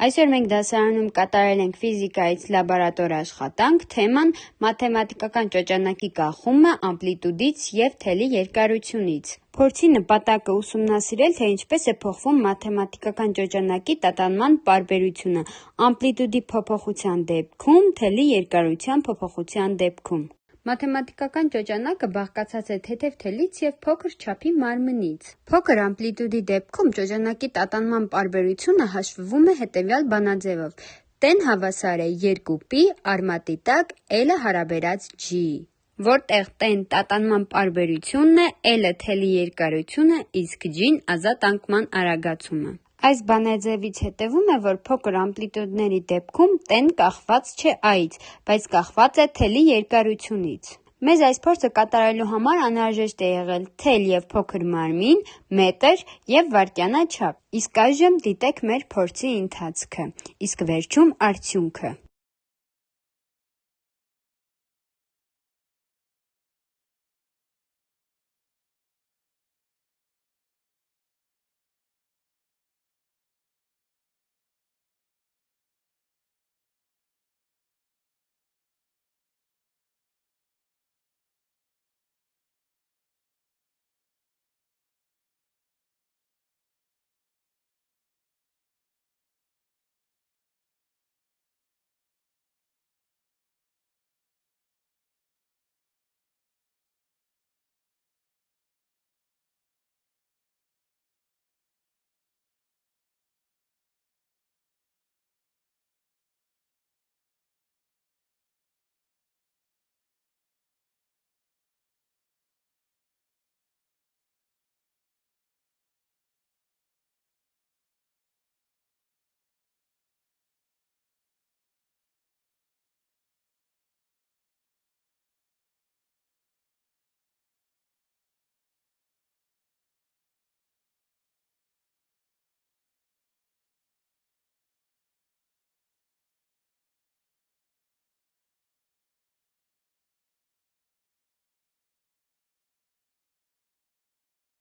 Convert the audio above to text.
Այսօր մենք դասարանում կատարել ենք ֆիզիկայից լաբորատոր աշխատանք, թեման մաթեմատիկական ճոճանակի կախումը ամպլիտուդից և թելի երկարությունից։ Փորձի նպատակը ուսումնասիրել, թե ինչպես է փոխվում մաթեմատիկական ճոճանակի տատանման պարբերությունը ամպլիտուդի փոփոխության դեպքում, թելի երկարության փոփոխության դեպքում։ Մաթեմատիկական ճոճանակը բաղկացած է թեթև թելից և փոքր չափի մարմնից։ Փոքր ամպլիտուդի դեպքում ճոճանակի տատանման պարբերությունը հաշվվում է հետևյալ բանաձևով. T-ն հավասար է 2π արմատի տակ L-ը հարաբերած G-ի, որտեղ T-ն տատանման պարբերությունն է, L-ը թելի երկարությունը, իսկ G-ն ազատ անկման արագացումը։ Այս բանաձևից հետևում է, որ փոքր ամպլիտուդների դեպքում T-ն կախված չէ I-ից, բայց կախված է թելի երկարությունից։ Մեզ այս փորձը կատարելու համար անհրաժեշտ է եղել թել և փոքր մարմին, մետր և վայրկյանաչափ։ Իսկ այժմ դիտեք մեր փորձի ընթացքը, իսկ վերջում արդյունքը։